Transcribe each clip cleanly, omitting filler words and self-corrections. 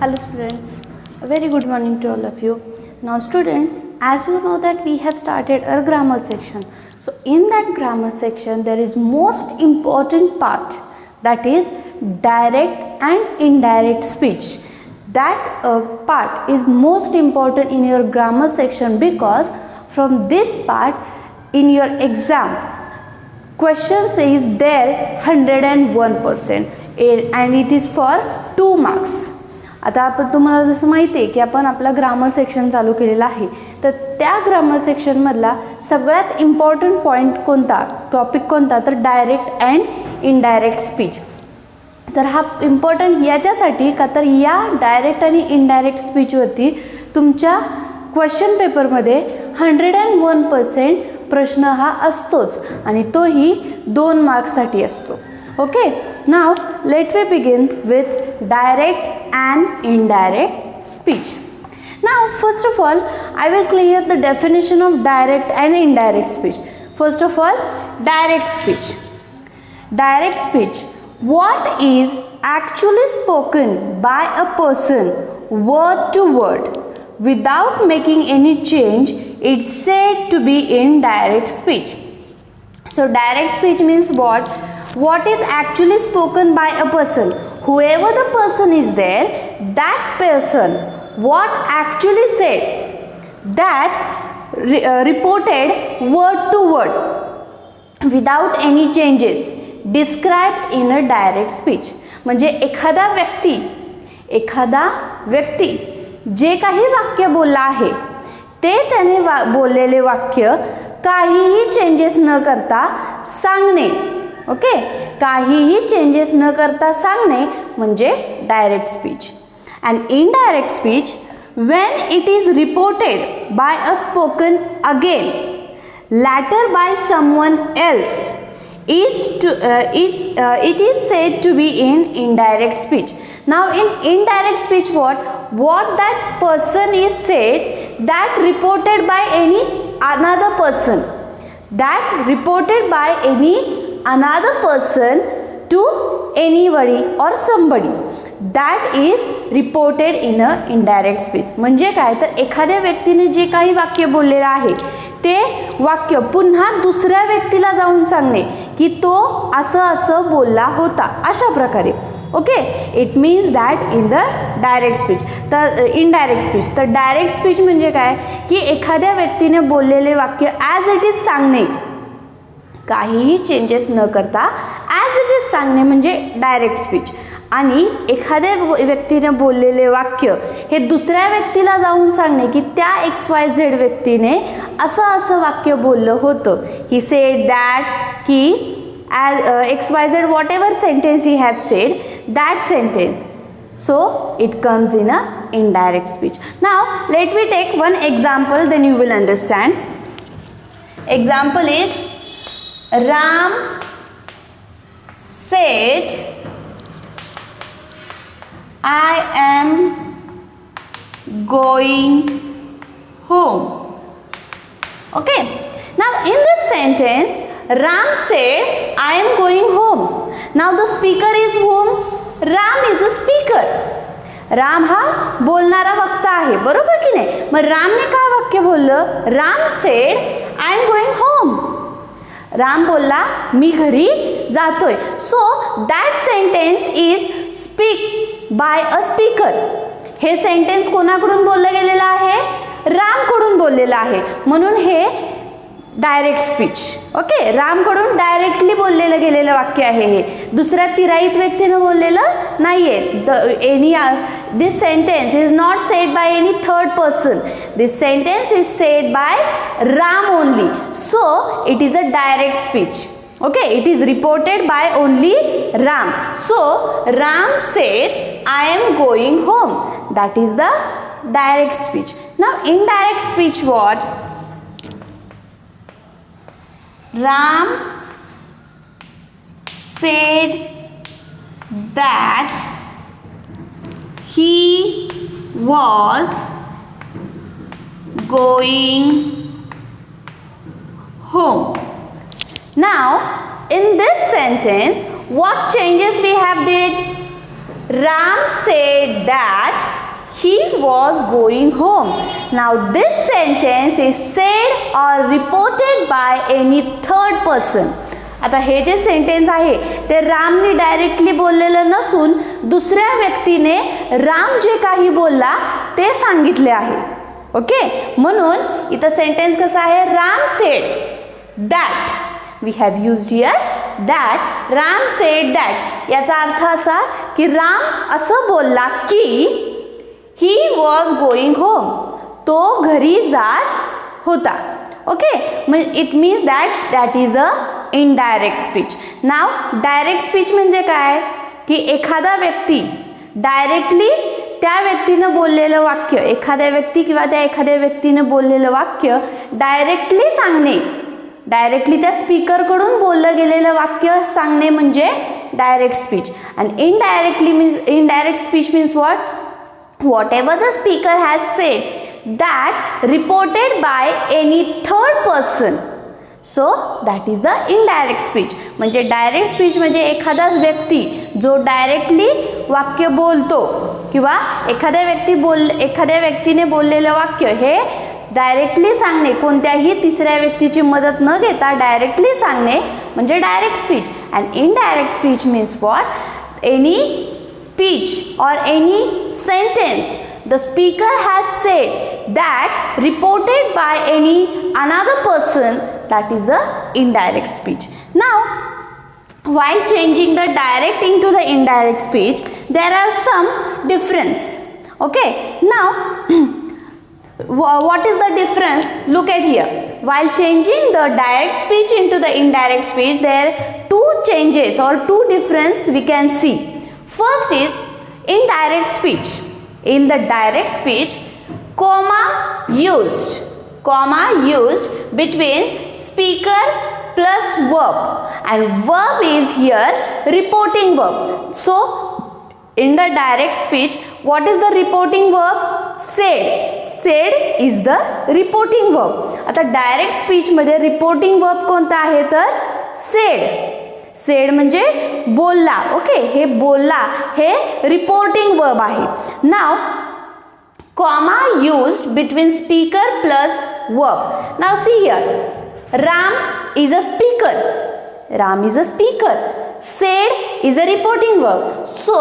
Hello students, a very good morning to all of you. Now students, as you know that we have started our grammar section. So in that grammar section there is most important part, that is direct and indirect speech. That part is most important in your grammar section because from this part in your exam questions is there 101% and it is for 2 marks. आता आपण तुम्हाला जसं माहिती आहे की आपण आपला grammar section चालू केलेला आहे, तर त्या ग्रामर सेक्शनमधला सगळ्यात इम्पॉर्टंट पॉईंट कोणता, टॉपिक कोणता, तर डायरेक्ट अँड इनडायरेक्ट स्पीच. तर हा इम्पॉर्टंट याच्यासाठी का तर या डायरेक्ट आणि इनडायरेक्ट स्पीचवरती तुमच्या क्वेश्चन पेपरमध्ये 101% प्रश्न हा असतोच आणि तोही 2 मार्क्ससाठी असतो. Okay, now let me begin with direct and indirect speech. Now first of all I will clear the definition of direct and indirect speech. First of all, direct speech. Direct speech, what is actually spoken by a person word to word without making any change, it's said to be indirect speech. So direct speech means what is actually spoken by a person, whoever the person is there, that person what actually said, that reported word to word without any changes, described in a direct speech. म्हणजे एखादा व्यक्ती जे काही वाक्य बोलला आहे ते त्याने बोललेले वाक्य काहीही चेंजेस न करता सांगणे. ओके, काहीही चेंजेस न करता सांगणे म्हणजे direct speech. And indirect speech, when it is reported by a spoken again latter by someone else, it is said to be in indirect speech. Now in indirect speech, what that person is said, that reported by any another person, that reported by any another person to anybody or somebody, that is reported in a indirect speech. म्हणजे काय, तर एखाद्या व्यक्तीने जे काही वाक्य बोललेलं आहे ते वाक्य पुन्हा दुसऱ्या व्यक्तीला जाऊन सांगणे की तो असं बोलला होता, अशा प्रकारे. Okay, it means that in the direct speech. तर इनडायरेक्ट स्पीच, तर डायरेक्ट स्पीच म्हणजे काय की एखाद्या व्यक्तीने बोललेले वाक्य ॲज इट इज सांगणे, काहीही चेंजेस न करता ॲज इट इज सांगणे म्हणजे डायरेक्ट स्पीच. आणि एखाद्या व्यक्तीने बोललेले वाक्य हे दुसऱ्या व्यक्तीला जाऊन सांगणे की त्या XYZ व्यक्तीने असं वाक्य बोललं होतं. ही सेड दॅट की XYZ whatever sentence he have said, that sentence, so it comes in a indirect speech. Now let me take one example, then you will understand. Example is Ram said, I am going home. Okay, now in this sentence Ram said, I am going home. Now the speaker is whom? Ram is the speaker. Ram हा बोलणारा वक्ता आहे, बरोबर की नाही. मग रामने काय वाक्य बोललं? Ram said, I am going home. Ram बोलला मी घरी जातोय. So that sentence is speak by a speaker. हे सेंटेन्स कोणाकडून बोललं गेलेलं आहे? रामकडून बोललेलं आहे, म्हणून हे डायरेक्ट स्पीच. ओके, रामकडून डायरेक्टली बोललेलं गेलेलं वाक्य आहे हे, दुसऱ्या तिराईत व्यक्तीनं बोललेलं नाहीये. This sentence is not said by any third person. This sentence is said bye Ram only. So it is a direct speech. Okay, it is reported by only Ram. So Ram says, I am going home. That is the direct speech. Now indirect speech what? Ram said that he was going home. Now in this sentence what changes we have did? Ram said that he was going home. Now this sentence is said or reported by any third person. आता हे जे sentence आहे ते रामने directly बोललेलं नसून दुसऱ्या व्यक्तीने राम जे काही बोलला ते सांगितले आहे. ओके, म्हणून इथं सेंटेन्स कसा आहे, Ram said that. We have used here that. Ram said that याचा अर्थ असा की राम असं बोलला की ही वॉज गोईंग होम, तो घरी जात होता. ओके, म्हणजे it means that is a indirect speech. Now direct speech म्हणजे काय की एखादा व्यक्ती डायरेक्टली त्या व्यक्तीनं बोललेलं वाक्य, एखाद्या व्यक्ती किंवा त्या एखाद्या व्यक्तीनं बोललेलं वाक्य डायरेक्टली सांगणे, डायरेक्टली त्या स्पीकरकडून बोललं गेलेलं वाक्य सांगणे म्हणजे direct speech. And indirect speech means whatever the speaker has said that reported by any third person. So that is the indirect speech. म्हणजे डायरेक्ट स्पीच म्हणजे एखादाच व्यक्ती जो डायरेक्टली वाक्य बोलतो किंवा एखाद्या व्यक्तीने बोललेलं वाक्य हे डायरेक्टली सांगणे, कोणत्याही तिसऱ्या व्यक्तीची मदत न घेता डायरेक्टली सांगणे म्हणजे direct speech. And indirect speech means any speech or any sentence the speaker has said that reported by any another person, that is the indirect speech. Now while changing the direct into the indirect speech there are some difference. Okay, now what is the difference? Look at here. While changing the direct speech into the indirect speech there are two changes or two difference we can see. First is indirect speech. In the direct speech, comma used between speaker plus verb, and verb is here reporting verb. So in the direct speech, what is the reporting verb? Said is the reporting verb. आता direct speech मध्ये reporting verb कोणता आहे तर said म्हणजे बोलला. Okay, हे बोलला हे reporting verb आहे. Now comma used between speaker plus verb. Now see here, Ram is a speaker, said is a reporting verb. So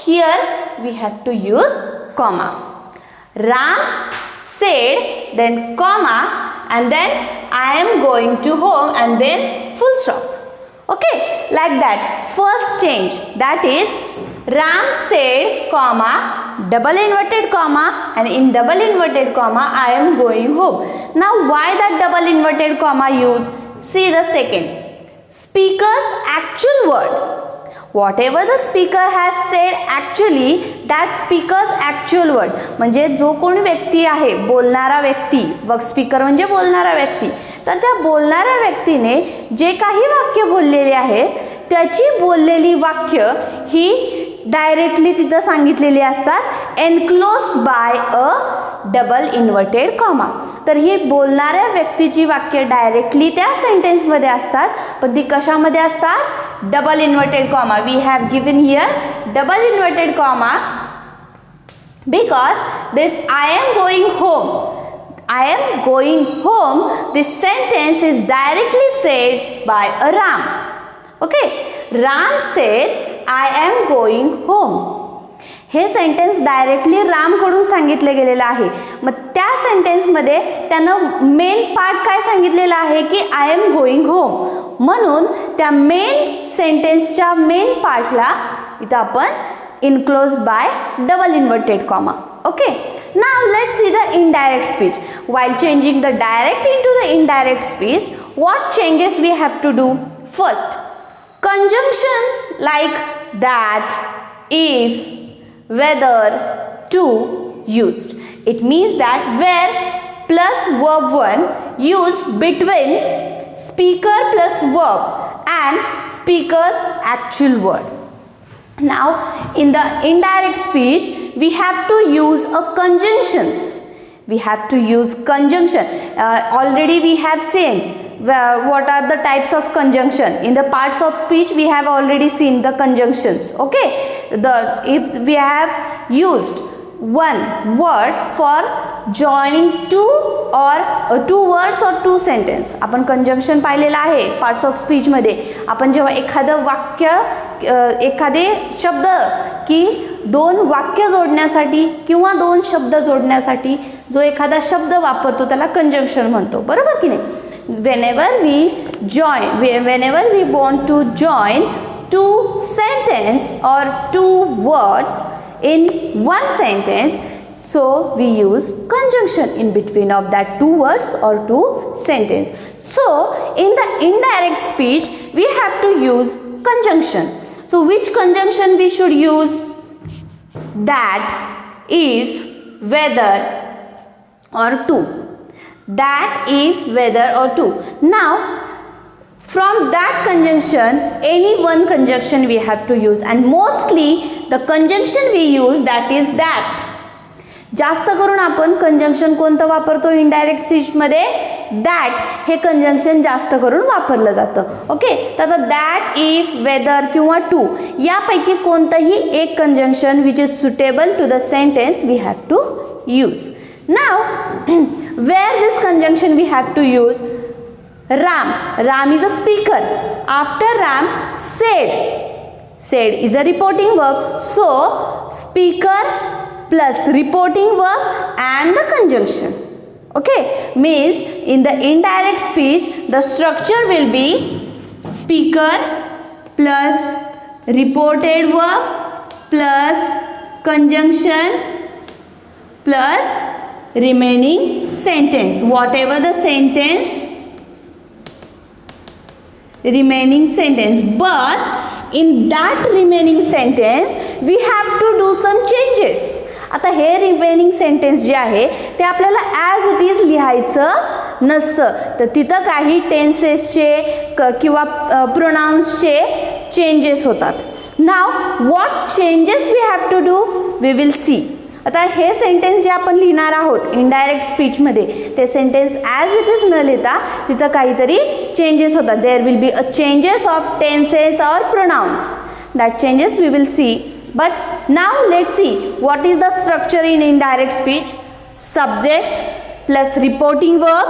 here we have to use comma. Ram said, then comma, and then I am going to home, and then full stop. Okay, like that. First change, that is Ram said, comma, double inverted comma, and in double inverted comma I am going home. Now why that double inverted comma used? See the second, speaker's actual word. Whatever the speaker has said, actually that speaker's actual word. म्हणजे जो कोण व्यक्ती आहे, बोलणारा व्यक्ती, speaker म्हणजे बोलणारा व्यक्ती, तर त्या बोलणाऱ्या व्यक्तीने जे काही वाक्य बोललेले आहेत त्याची बोललेली वाक्य ही डायरेक्टली तिथं सांगितलेली असतात एनक्लोज्ड बाय अ डबल इन्व्हर्टेड कॉमा. तर ही बोलणाऱ्या व्यक्तीची वाक्य डायरेक्टली त्या सेंटेन्समध्ये असतात, पण ती कशामध्ये असतात? Double inverted comma. We have given here double inverted comma because this I am going home, this sentence is directly said by a Ram. Okay, Ram said I am going home. हे सेंटेन्स डायरेक्टली रामकडून सांगितले गेलेलं आहे. मग त्या सेंटेन्समध्ये त्यानं main part काय सांगितलेला आहे की आय एम गोइंग होम, म्हणून त्या मेन सेंटेन्सच्या मेन पार्टला इथं आपण enclosed by double inverted comma. Okay, now let's see the indirect speech. While changing the direct into the indirect speech, what changes we have to do? First, conjunctions like that, if, whether, to used. It means that where plus verb 1 used between speaker plus verb and speaker's actual word. Now in the indirect speech we have to use a conjunctions. We have to use conjunction. Already we have seen what are the types of conjunction. In the parts of speech we have already seen the conjunctions. Okay, if we have used one word for joining two words or two sentence. आपण conjunction पाहिलेलं आहे parts of speech मध्ये. आपण जेव्हा एखादं वाक्य एखादे शब्द की दोन वाक्य जोडण्यासाठी किंवा दोन शब्द जोडण्यासाठी जो एखादा शब्द वापरतो त्याला कंजंक्शन म्हणतो, बरोबर की नाही. whenever we want to join two sentence or two words in one sentence, so we use conjunction in between of that two words or two sentence. So in the indirect speech we have to use conjunction. So which conjunction we should use? That, if, whether or to. That, if, whether or to. Now from that conjunction, any one conjunction we have to use, and mostly the conjunction we use that is that. जास्त करून आपण conjunction कोणतं वापरतो indirect स्पीचमध्ये? That हे conjunction जास्त करून वापरलं जातं. ओके, तर आता दॅट, इफ, वेदर किंवा टू यापैकी कोणतंही एक conjunction which is suitable to the sentence we have to use. Now where this conjunction we have to use? Ram is a speaker. After Ram, said is a reporting verb. So speaker plus reporting verb and the conjunction. Okay, means in the indirect speech the structure will be speaker plus reported verb plus conjunction plus remaining sentence. Whatever the sentence, remaining sentence, but in that remaining sentence we have to do some changes. आता हे remaining sentence जे आहे ते आपल्याला as it is लिहायचं नसतं, तर तिथं काही टेन्सेसचे किंवा प्रोनाउन्सचे चेंजेस होतात. Now what changes we have to do we will see. आता हे सेंटेन्स जे आपण लिहिणार आहोत इनडायरेक्ट स्पीचमध्ये ते सेंटेन्स ॲज इट इज न लिहिता तिथं काहीतरी चेंजेस होतात. There will be a changes of tenses or pronouns. That changes we will see. But now let's see what is the structure in indirect speech. Subject plus reporting verb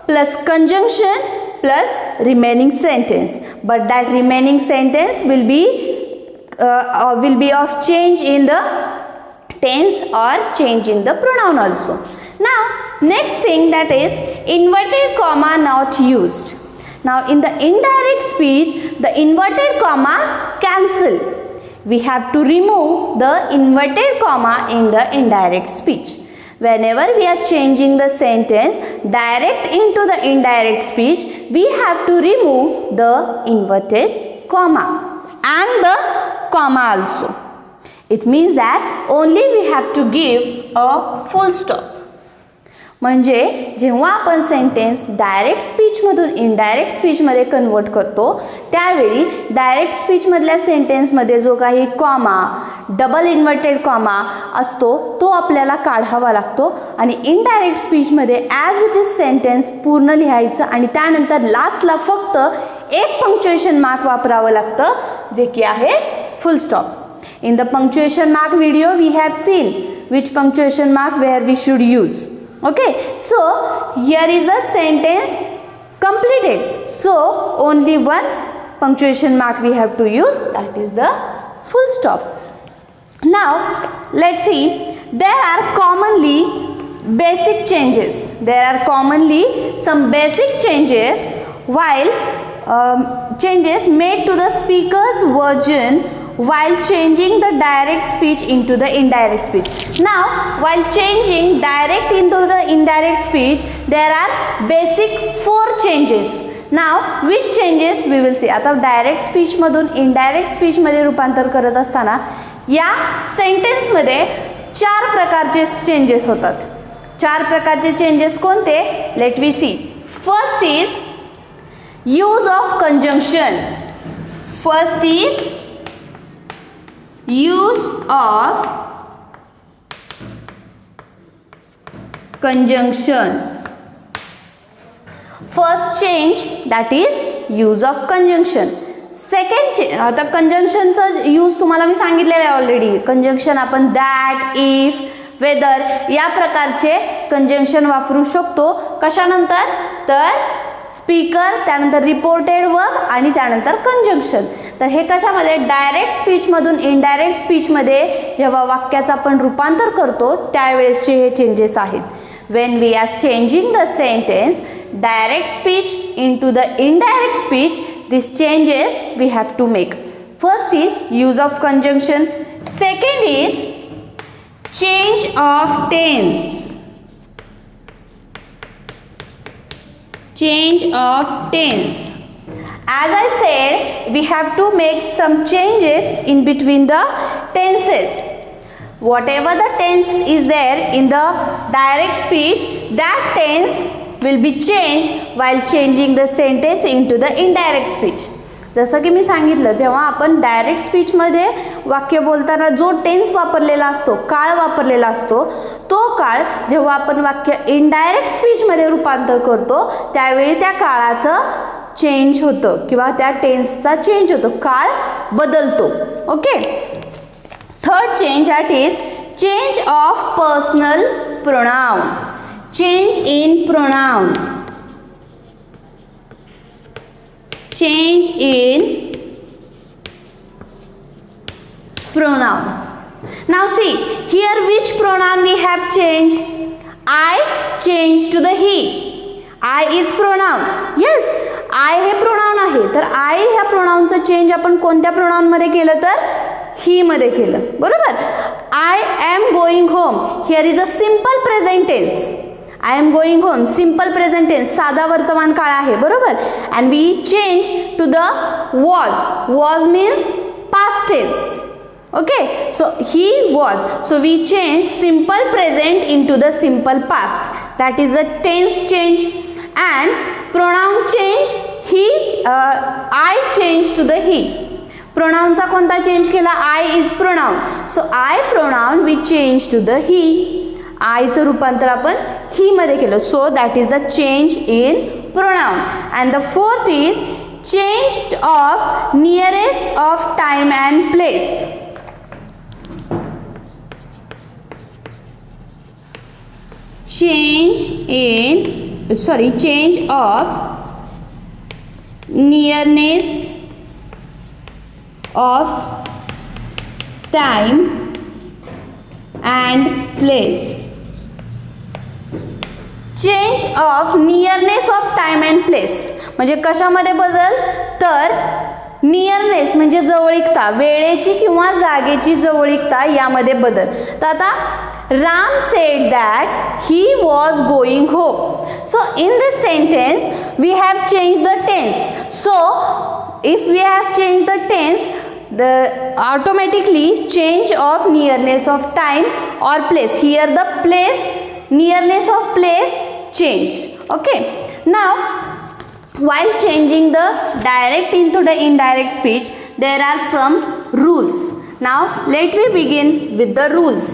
plus conjunction plus remaining sentence. But that remaining sentence will be of change in the tense or change in the pronoun also. Now next thing, that is inverted comma not used. Now in the indirect speech the inverted comma cancel. We have to remove the inverted comma in the indirect speech. Whenever we are changing the sentence direct into the indirect speech, we have to remove the inverted comma and the comma also. It means that only we have to give a full stop. म्हणजे जेव्हा आपण sentence direct स्पीचमधून indirect स्पीचमध्ये convert करतो त्यावेळी direct स्पीचमधल्या सेंटेन्समध्ये जो काही comma, double inverted comma असतो तो आपल्याला काढावा लागतो आणि इनडायरेक्ट स्पीचमध्ये ॲज इट इज सेंटेन्स पूर्ण लिहायचं आणि त्यानंतर लास्टला फक्त एक पंक्च्युएशन मार्क वापरावं लागतं जे की आहे full stop. In the punctuation mark video we have seen which punctuation mark where we should use. Okay, so here is the sentence completed, so only one punctuation mark we have to use, that is the full stop. Now let's see, there are commonly basic changes. There are commonly some basic changes while changes made to the speaker's version while changing the direct speech into the indirect speech. Now while changing direct into the indirect speech there are basic 4 changes. Now which changes we will see. आता direct speech मधून indirect speech मध्ये रूपांतर करत असताना या sentence मध्ये 4 प्रकारचे changes होतात. 4 प्रकारचे चेंजेस कोणते? Let we see. First is use of conjunction. First is use of conjunctions. First change, that is use of conjunction. Second आता कंजंक्शनचा यूज तुम्हाला मी सांगितलेलं आहे ऑलरेडी. कंजंक्शन आपण दॅट, इफ, वेदर या प्रकारचे कंजंक्शन वापरू शकतो. कशानंतर तर स्पीकर, त्यानंतर रिपोर्टेड वर्ब आणि त्यानंतर कंजंक्शन. तर हे कशामध्ये डायरेक्ट स्पीचमधून इनडायरेक्ट स्पीचमध्ये जेव्हा वाक्याचं आपण रूपांतर करतो त्यावेळेसचे हे चेंजेस आहेत. When we are changing the sentence direct speech into the indirect speech, these changes we have to make. First is use of conjunction, second is change of tense. Change of tense. As I said, we have to make some changes in between the tenses. Whatever the tense is there in the direct speech, that tense will be changed while changing the sentence into the indirect speech. जसं की मी सांगितलं, जेव्हा आपण direct स्पीचमध्ये वाक्य बोलताना जो tense वापरलेला असतो, काळ वापरलेला असतो, तो काळ जेव्हा आपण वाक्य इनडायरेक्ट स्पीचमध्ये रूपांतर करतो त्यावेळी त्या काळाचं चेंज होतं किंवा त्या टेन्सचा चेंज होतो, काळ बदलतो. Okay. Third change that is change of personal pronoun. Change in pronoun. Change in pronoun. Now see, here which pronoun we have changed? I changed to the he. I is pronoun. Yes, I हे pronoun आहे. तर I ह्या pronounचं change आपण कोणत्या pronoun मध्ये केलं तर he मध्ये केलं. बरोबर. I am going home. Here is a simple present tense. I am going home, simple present tense, साधा वर्तमान काळ आहे. बरोबर. and we change to the was. Was means past tense. Okay, so he was, so we change simple present into the simple past, that is a tense change. And pronoun change, he I changed to the he. pronoun चा कोणता change केला? I is pronoun, so I pronoun we change to the he. I चं रूपांतर आपण he मध्ये केलं. So that is the change in pronoun. And the fourth is change of nearest of time and place. Change of nearness of time and place. Change of nearness of time and place म्हणजे कशामध्ये बदल तर nearness म्हणजे जवळीकता, वेळेची किंवा जागेची जवळीकता यामध्ये बदल. तर आता Ram said that he was going home. So in this sentence we have change the tense. So if we have change the tense, the automatically change of nearness of time or place. Here the place, nearness of place changed. Okay. Now while changing the direct into the indirect speech, there are some rules. Now let me begin with the rules.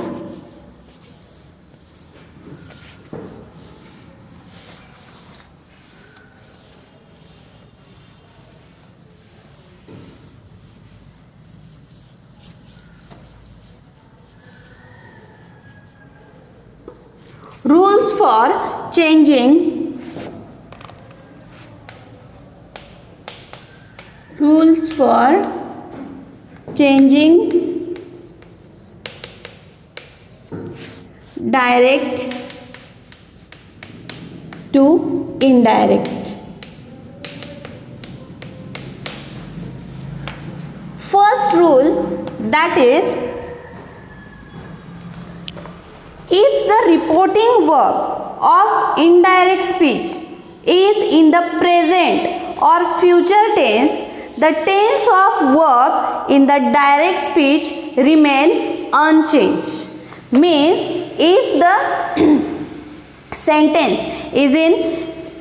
Rules for changing direct to indirect. First rule, that is, if the reporting verb of indirect speech is in the present or future tense, the tense of verb in the direct speech remain unchanged. Means if the sentence is in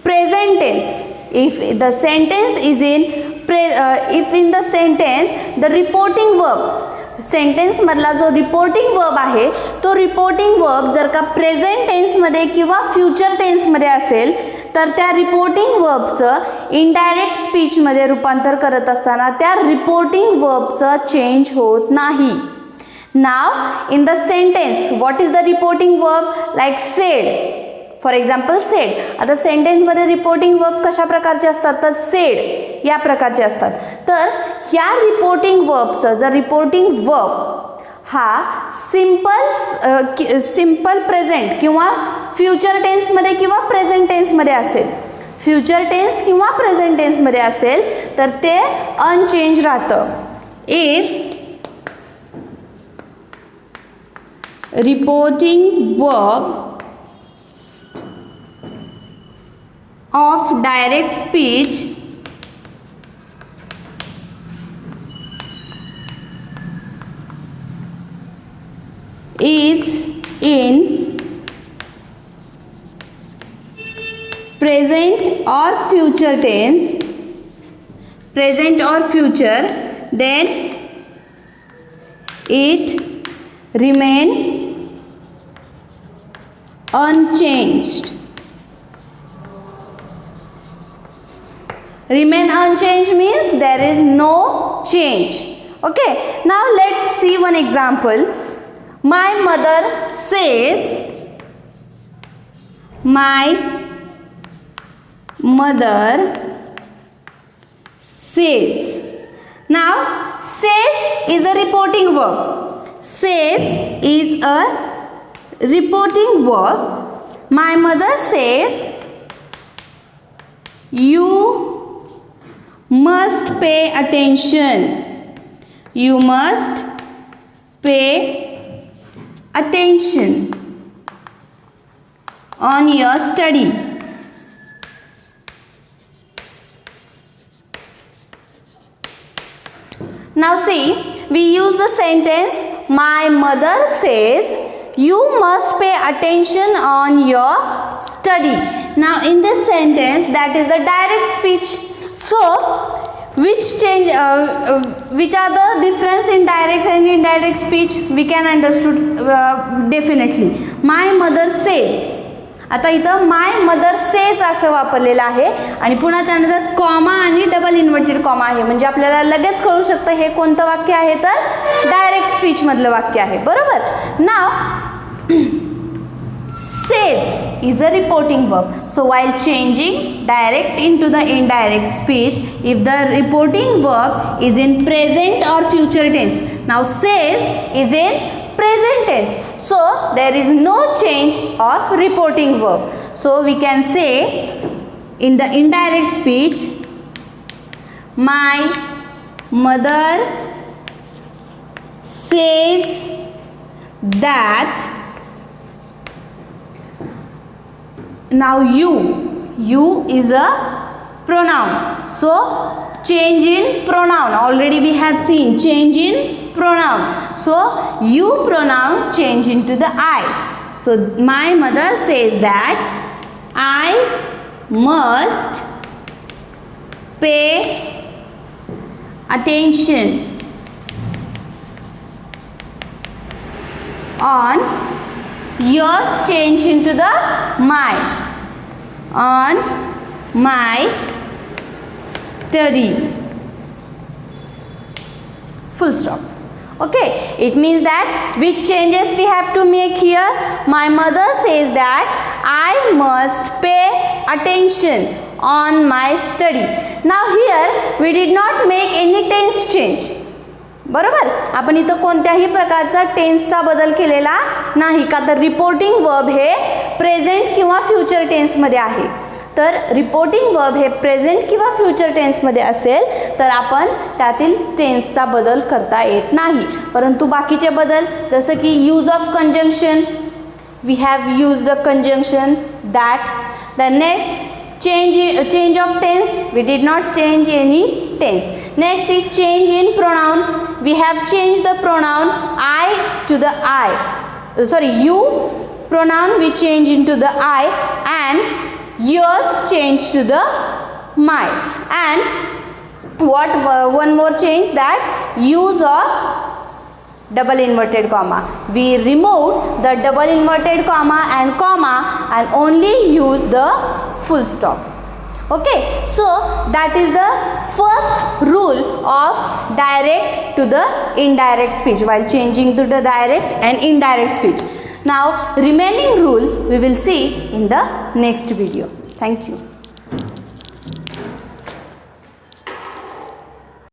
present tense, if the sentence is in if in the sentence the reporting verb, sentence मधला जो reporting verb आहे तो reporting verb जर का present टेन्समध्ये किंवा future टेन्समध्ये असेल तर त्या रिपोर्टिंग वर्बचं इनडायरेक्ट स्पीचमध्ये रूपांतर करत असताना त्या रिपोर्टिंग वर्बचं चेंज होत नाही. Now in the sentence what is the reporting verb, like said. For example said. आता सेंटेन्समध्ये रिपोर्टिंग वर्ब कशा प्रकारचे असतात, तर सेड या प्रकारचे असतात. तर ह्या रिपोर्टिंग वर्बचं जर रिपोर्टिंग वर्ब हा सिंपल प्रेझेंट किंवा फ्युचर टेन्समध्ये किंवा प्रेझेंट टेन्समध्ये असेल, फ्युचर टेन्स किंवा प्रेझेंट टेन्समध्ये असेल तर ते अनचेंज राहतं. If reporting verb of direct speech is in present or future tense, present or future, then it remain unchanged. Remain unchanged means there is no change. Okay, now let's see one example. My mother says, my mother says. Now says is a reporting verb. Says is a reporting verb. My mother says, you must pay attention. You must pay attention on your study. Now see, we use the sentence my mother says you must pay attention on your study. Now in this sentence, that is the direct speech. So which are the difference in direct and indirect speech? We can understood definitely. My mother says. आता इथं my mother says असं वापरलेलं आहे आणि पुन्हा त्यानंतर comma आणि double inverted comma आहे, म्हणजे आपल्याला लगेच कळू शकतं हे कोणतं वाक्य आहे, तर डायरेक्ट स्पीच मधलं वाक्य आहे. बरोबर. नाव says is a reporting verb. So while changing direct into the indirect speech, if the reporting verb is in present or future tense, now says is in present tense, so there is no change of reporting verb. So we can say in the indirect speech, my mother says that. Now you is a pronoun, so change in pronoun, already we have seen change in pronoun, so you pronoun change into the I. So my mother says that I must pay attention on, yours change into the my, on my study. Full stop. Okay, it means that which changes we have to make here. My mother says that I must pay attention on my study. Now here we did not make any tense change. बरोबर. आपण इथं कोणत्याही प्रकारचा टेन्सचा बदल केलेला नाही का, तर रिपोर्टिंग वर्ब हे प्रेझेंट किंवा फ्युचर टेन्समध्ये आहे. तर रिपोर्टिंग वर्ब हे प्रेझेंट किंवा फ्युचर टेन्समध्ये असेल तर आपण त्यातील टेन्सचा बदल करता येत नाही. परंतु बाकीचे बदल जसं की use of conjunction, we have use the conjunction that. The next change of tense, we did not change any tense. Next is change in pronoun, we have changed the pronoun I to the I, you pronoun we change into the I and yours change to the my. And what one more change, that use of double inverted comma, we removed the double inverted comma and only use the full stop. Okay, so that is the first rule of direct to the indirect speech while changing to the direct and indirect speech. Now remaining rule we will see in the next video. Thank you.